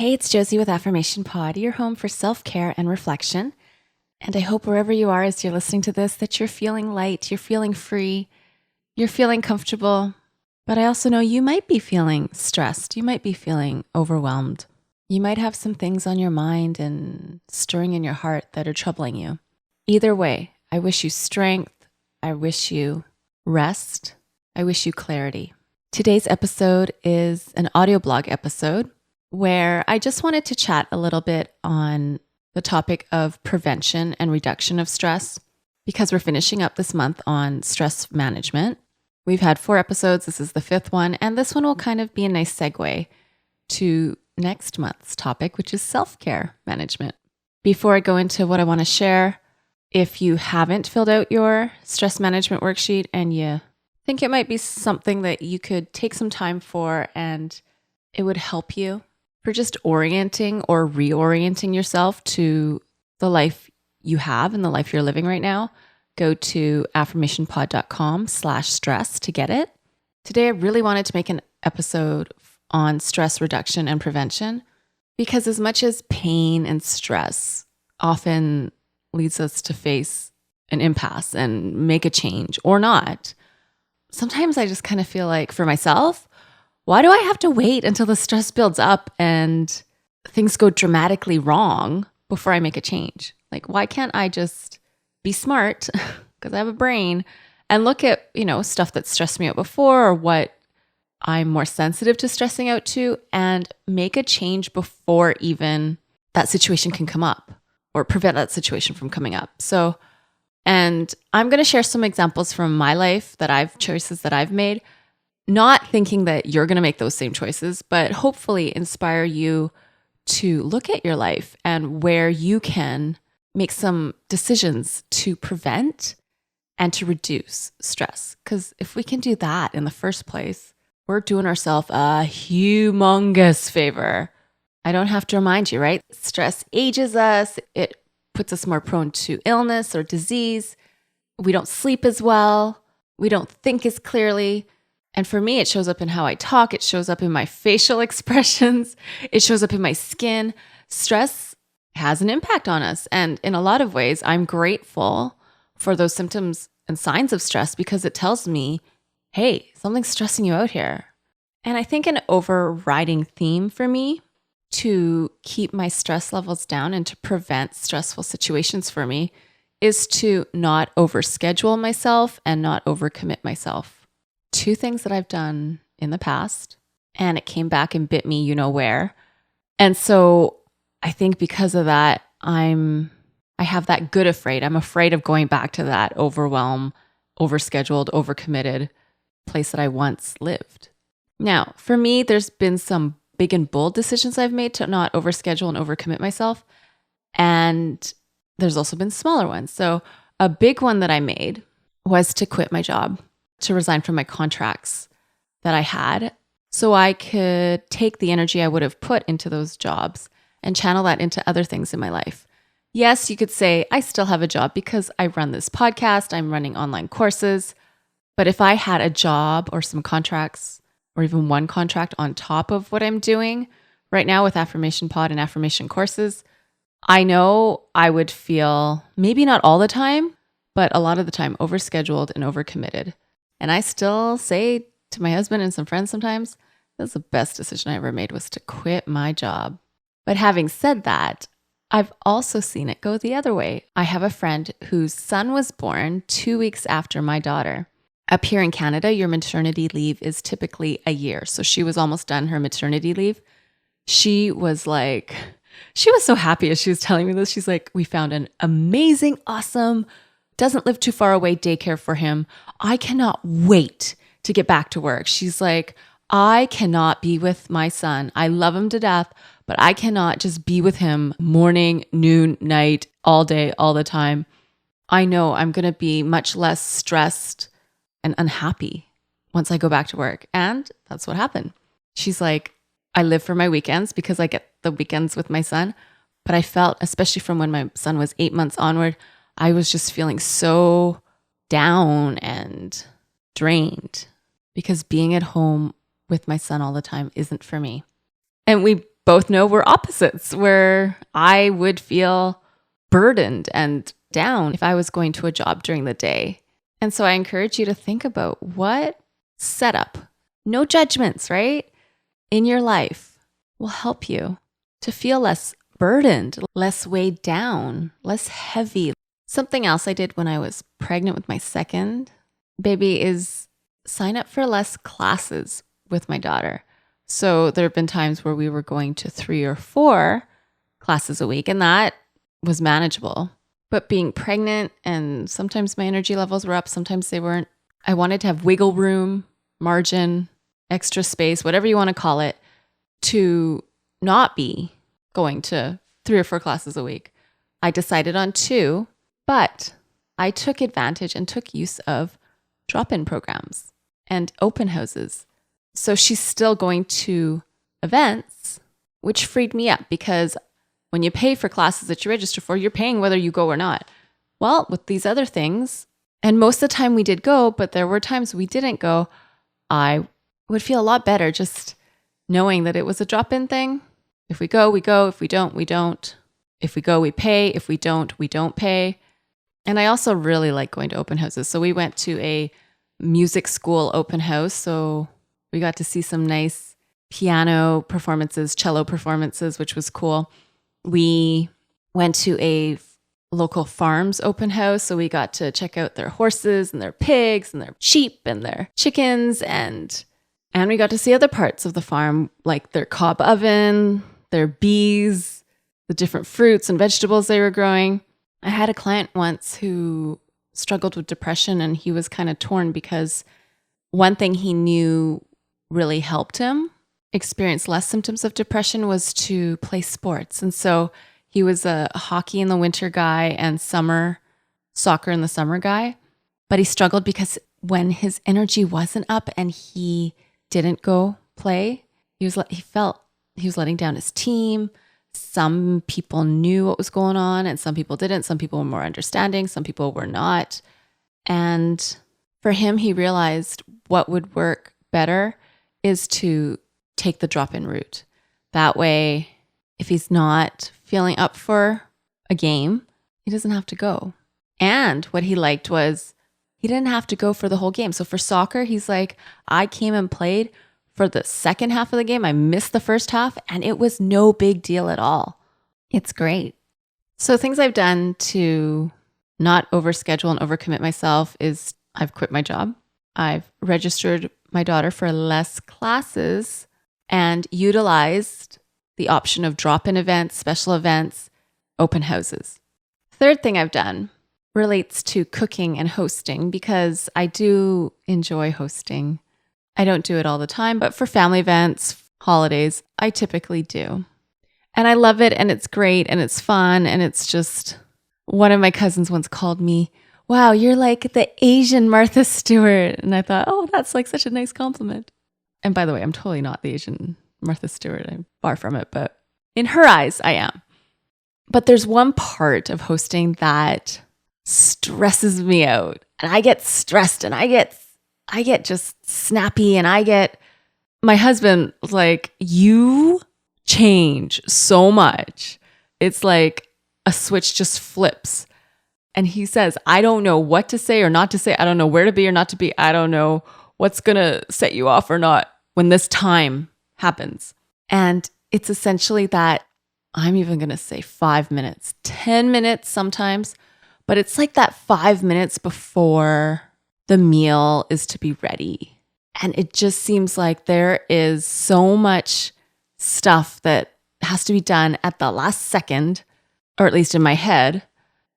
Hey, it's Josie with Affirmation Pod, your home for self-care and reflection. And I hope wherever you are as you're listening to this, that you're feeling light, you're feeling free, you're feeling comfortable. But I also know you might be feeling stressed. You might be feeling overwhelmed. You might have some things on your mind and stirring in your heart that are troubling you. Either way, I wish you strength. I wish you rest. I wish you clarity. Today's episode is an audio blog episode where I just wanted to chat a little bit on the topic of prevention and reduction of stress because we're finishing up this month on stress management. We've had 4 episodes. This is the 5th one, and this one will kind of be a nice segue to next month's topic, which is self-care management. Before I go into what I want to share, if you haven't filled out your stress management worksheet and you think it might be something that you could take some time for and it would help you for just orienting or reorienting yourself to the life you have and the life you're living right now, go to affirmationpod.com/stress to get it. Today, I really wanted to make an episode on stress reduction and prevention because as much as pain and stress often leads us to face an impasse and make a change or not, sometimes I just kind of feel like for myself, why do I have to wait until the stress builds up and things go dramatically wrong before I make a change? Like, why can't I just be smart because I have a brain and look at, stuff that stressed me out before or what I'm more sensitive to stressing out to and make a change before even that situation can come up or prevent that situation from coming up. And I'm going to share some examples from my life choices that I've made. Not thinking that you're going to make those same choices, but hopefully inspire you to look at your life and where you can make some decisions to prevent and to reduce stress. Because if we can do that in the first place, we're doing ourselves a humongous favor. I don't have to remind you, right? Stress ages us. It puts us more prone to illness or disease. We don't sleep as well. We don't think as clearly. And for me, it shows up in how I talk. It shows up in my facial expressions. It shows up in my skin. Stress has an impact on us. And in a lot of ways, I'm grateful for those symptoms and signs of stress because it tells me, hey, something's stressing you out here. And I think an overriding theme for me to keep my stress levels down and to prevent stressful situations for me is to not overschedule myself and not overcommit myself. 2 things that I've done in the past, and it came back and bit me, where. And so I think because of that, I have that good afraid. I'm afraid of going back to that overwhelmed, overscheduled, overcommitted place that I once lived. Now, for me, there's been some big and bold decisions I've made to not overschedule and overcommit myself. And there's also been smaller ones. So a big one that I made was to quit my job, to resign from my contracts that I had so I could take the energy I would have put into those jobs and channel that into other things in my life. Yes, you could say I still have a job because I run this podcast, I'm running online courses. But if I had a job or some contracts or even one contract on top of what I'm doing right now with Affirmation Pod and Affirmation courses, I know I would feel maybe not all the time, but a lot of the time overscheduled and overcommitted. And I still say to my husband and some friends sometimes, that's the best decision I ever made was to quit my job. But having said that, I've also seen it go the other way. I have a friend whose son was born 2 weeks after my daughter. Up here in Canada, your maternity leave is typically a year. So she was almost done her maternity leave. She was so happy as she was telling me this. She's like, we found an amazing, awesome, doesn't live too far away daycare for him. I cannot wait to get back to work. She's like, I cannot be with my son. I love him to death, but I cannot just be with him morning, noon, night, all day, all the time. I know I'm going to be much less stressed and unhappy once I go back to work. And that's what happened. She's like, I live for my weekends because I get the weekends with my son. But I felt, especially from when my son was 8 months onward, I was just feeling so down and drained because being at home with my son all the time isn't for me. And we both know we're opposites, where I would feel burdened and down if I was going to a job during the day. And so I encourage you to think about what setup, no judgments, right, in your life will help you to feel less burdened, less weighed down, less heavy. Something else I did when I was pregnant with my second baby is sign up for less classes with my daughter. So there have been times where we were going to 3 or 4 classes a week, and that was manageable. But being pregnant, and sometimes my energy levels were up, sometimes they weren't. I wanted to have wiggle room, margin, extra space, whatever you want to call it, to not be going to 3 or 4 classes a week. I decided on 2, but I took advantage and took use of drop-in programs and open houses. So she's still going to events, which freed me up, because when you pay for classes that you register for, you're paying whether you go or not. Well, with these other things, and most of the time we did go, but there were times we didn't go, I would feel a lot better just knowing that it was a drop-in thing. If we go, we go. If we don't, we don't. If we go, we pay. If we don't pay. And I also really like going to open houses. So we went to a music school open house. So we got to see some nice piano performances, cello performances, which was cool. We went to a local farms open house. So we got to check out their horses and their pigs and their sheep and their chickens. And we got to see other parts of the farm, like their cob oven, their bees, the different fruits and vegetables they were growing. I had a client once who struggled with depression, and he was kind of torn because one thing he knew really helped him experience less symptoms of depression was to play sports. And so he was a hockey in the winter guy and soccer in the summer guy. But he struggled because when his energy wasn't up and he didn't go play, he felt he was letting down his team. Some people knew what was going on and some people didn't. Some people were more understanding. Some people were not. And for him, he realized what would work better is to take the drop-in route. That way, if he's not feeling up for a game, he doesn't have to go. And what he liked was he didn't have to go for the whole game. So for soccer, he's like, I came and played for the second half of the game. I missed the first half, and it was no big deal at all. It's great. So things I've done to not overschedule and overcommit myself is I've quit my job. I've registered my daughter for less classes and utilized the option of drop-in events, special events, open houses. Third thing I've done relates to cooking and hosting, because I do enjoy hosting. I don't do it all the time, but for family events, holidays, I typically do. And I love it, and it's great, and it's fun, and it's just, one of my cousins once called me, wow, you're like the Asian Martha Stewart. And I thought, oh, that's like such a nice compliment. And by the way, I'm totally not the Asian Martha Stewart. I'm far from it, but in her eyes, I am. But there's one part of hosting that stresses me out, and I get stressed, and I get just snappy, and my husband was like, you change so much. It's like a switch just flips. And he says, I don't know what to say or not to say. I don't know where to be or not to be. I don't know what's going to set you off or not when this time happens. And it's essentially that I'm even going to say 5 minutes, 10 minutes sometimes, but it's like that 5 minutes before the meal is to be ready. And it just seems like there is so much stuff that has to be done at the last second, or at least in my head,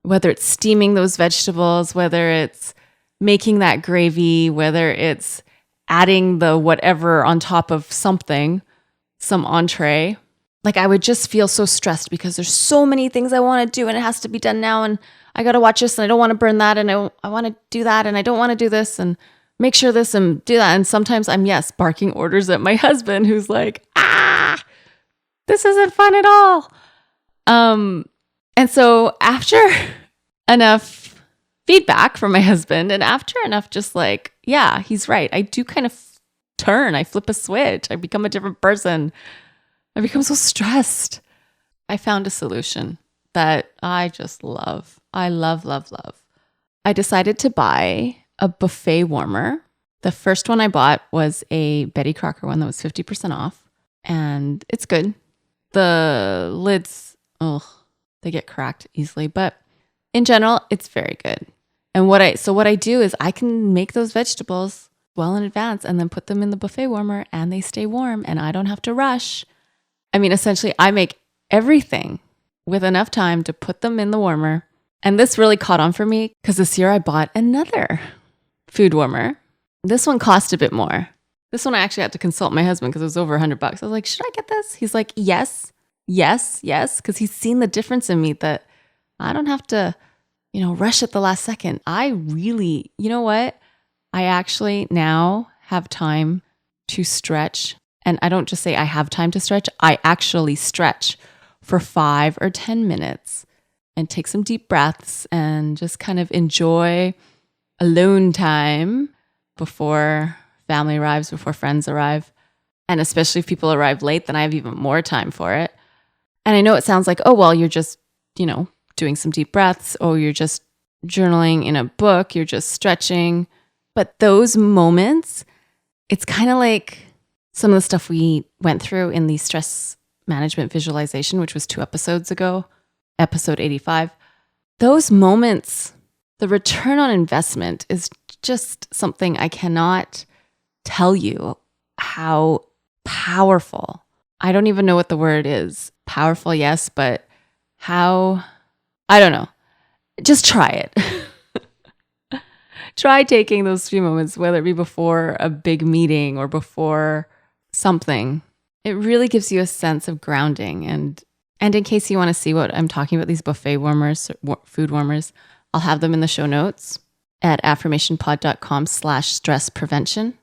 whether it's steaming those vegetables, whether it's making that gravy, whether it's adding the whatever on top of something, some entree. Like I would just feel so stressed because there's so many things I want to do and it has to be done now. And I got to watch this and I don't want to burn that. And I want to do that. And I don't want to do this and make sure this and do that. And sometimes I'm, barking orders at my husband who's like, this isn't fun at all. And so after enough feedback from my husband and after enough just like, he's right. I do kind of turn. I flip a switch. I become a different person. I become so stressed. I found a solution that I just love. I love, love, love. I decided to buy a buffet warmer. The first one I bought was a Betty Crocker one that was 50% off, and it's good. The lids, they get cracked easily, but in general, it's very good. And what I do is I can make those vegetables well in advance and then put them in the buffet warmer and they stay warm and I don't have to rush. I mean, essentially, I make everything with enough time to put them in the warmer. And this really caught on for me because this year I bought another food warmer. This one cost a bit more. This one I actually had to consult my husband because it was over $100. I was like, should I get this? He's like, yes, because he's seen the difference in me that I don't have to, rush at the last second. I really, you know what? I actually now have time to stretch. And I don't just say I have time to stretch. I actually stretch for 5 or 10 minutes and take some deep breaths and just kind of enjoy alone time before family arrives, before friends arrive. And especially if people arrive late, then I have even more time for it. And I know it sounds like, oh, well, you're just, doing some deep breaths, or you're just journaling in a book, you're just stretching. But those moments, it's kind of like some of the stuff we went through in the stress management visualization, which was 2 episodes ago, episode 85. Those moments, the return on investment is just something I cannot tell you how powerful. I don't even know what the word is. Powerful, yes, but how, I don't know. Just try it. Try taking those few moments, whether it be before a big meeting or before something. It really gives you a sense of grounding. And in case you want to see what I'm talking about, these buffet warmers, food warmers, I'll have them in the show notes at affirmationpod.com/stress prevention.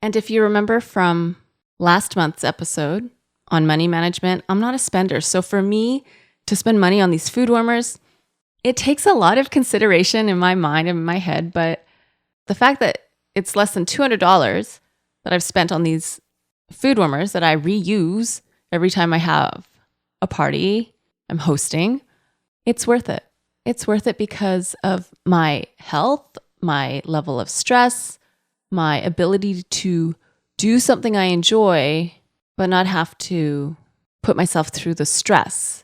And if you remember from last month's episode on money management, I'm not a spender. So for me to spend money on these food warmers, it takes a lot of consideration in my mind and in my head. But the fact that it's less than $200 that I've spent on these food warmers that I reuse every time I have a party I'm hosting, it's worth it. It's worth it because of my health, my level of stress, my ability to do something I enjoy, but not have to put myself through the stress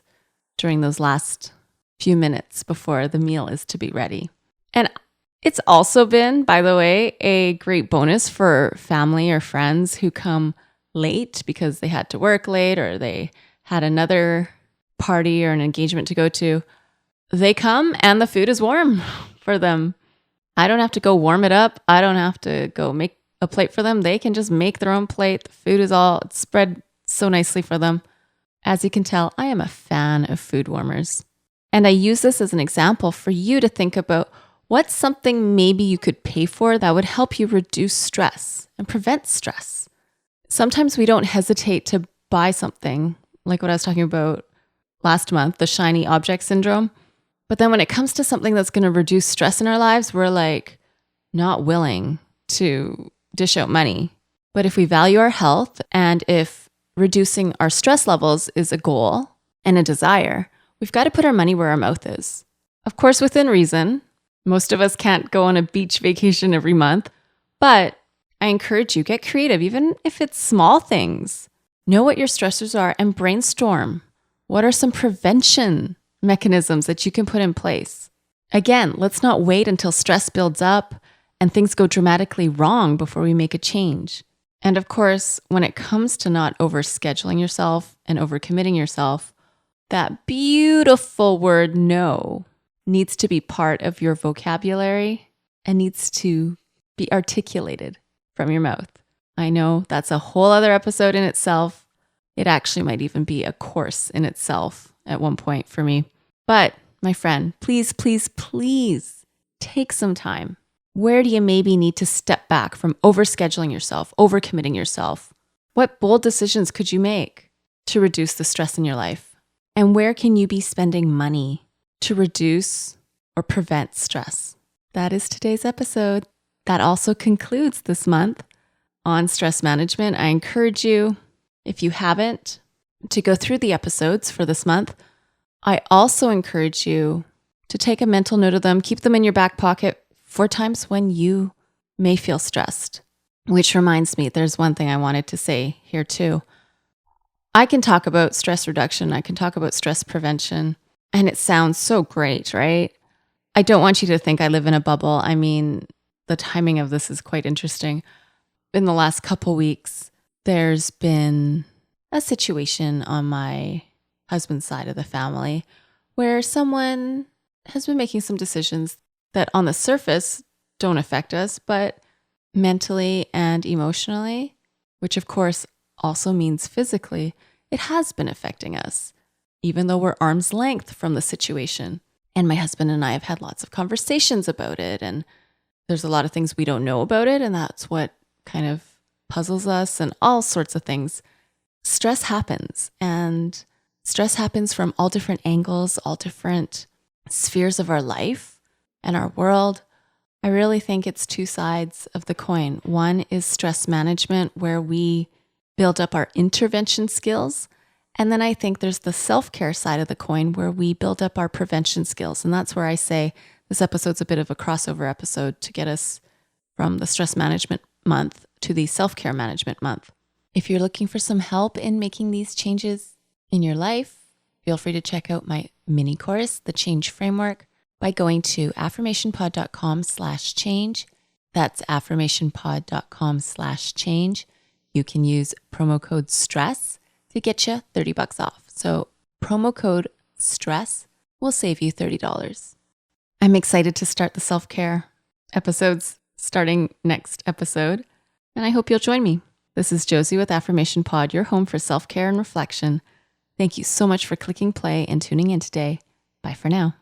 during those last few minutes before the meal is to be ready. And it's also been, by the way, a great bonus for family or friends who come late because they had to work late or they had another party or an engagement to go to. They come and the food is warm for them. I don't have to go warm it up. I don't have to go make a plate for them. They can just make their own plate. The food is all spread so nicely for them. As you can tell, I am a fan of food warmers. And I use this as an example for you to think about what's something maybe you could pay for that would help you reduce stress and prevent stress. Sometimes we don't hesitate to buy something, like what I was talking about last month, the shiny object syndrome. But then when it comes to something that's going to reduce stress in our lives, we're like not willing to dish out money. But if we value our health and if reducing our stress levels is a goal and a desire, we've got to put our money where our mouth is. Of course, within reason. Most of us can't go on a beach vacation every month, but I encourage you, get creative, even if it's small things. Know what your stressors are and brainstorm. What are some prevention mechanisms that you can put in place? Again, let's not wait until stress builds up and things go dramatically wrong before we make a change. And of course, when it comes to not overscheduling yourself and overcommitting yourself, that beautiful word no needs to be part of your vocabulary and needs to be articulated from your mouth. I know that's a whole other episode in itself. It actually might even be a course in itself at one point for me. But my friend, please, please, please take some time. Where do you maybe need to step back from overscheduling yourself, overcommitting yourself? What bold decisions could you make to reduce the stress in your life? And where can you be spending money to reduce or prevent stress? That is today's episode. That also concludes this month on stress management. I encourage you, if you haven't to go through the episodes for this month. I also encourage you to take a mental note of them, keep them in your back pocket for times when you may feel stressed. Which reminds me, there's one thing I wanted to say here too. I can talk about stress reduction, I can talk about stress prevention, and it sounds so great, right? I don't want you to think I live in a bubble. I mean, the timing of this is quite interesting. In the last couple weeks, there's been a situation on my husband's side of the family where someone has been making some decisions that on the surface don't affect us, but mentally and emotionally, which of course also means physically, it has been affecting us, even though we're arm's length from the situation. And my husband and I have had lots of conversations about it, and there's a lot of things we don't know about it, and that's what kind of puzzles us and all sorts of things. Stress happens, and stress happens from all different angles, all different spheres of our life and our world. I really think it's two sides of the coin. One is stress management, where we build up our intervention skills. And then I think there's the self-care side of the coin, where we build up our prevention skills. And that's where I say this episode's a bit of a crossover episode to get us from the stress management month to the self-care management month. If you're looking for some help in making these changes in your life, feel free to check out my mini course, The Change Framework, by going to affirmationpod.com/change. That's affirmationpod.com/change. You can use promo code STRESS to get you $30 off. So promo code STRESS will save you $30. I'm excited to start the self-care episodes starting next episode, and I hope you'll join me. This is Josie with Affirmation Pod, your home for self-care and reflection. Thank you so much for clicking play and tuning in today. Bye for now.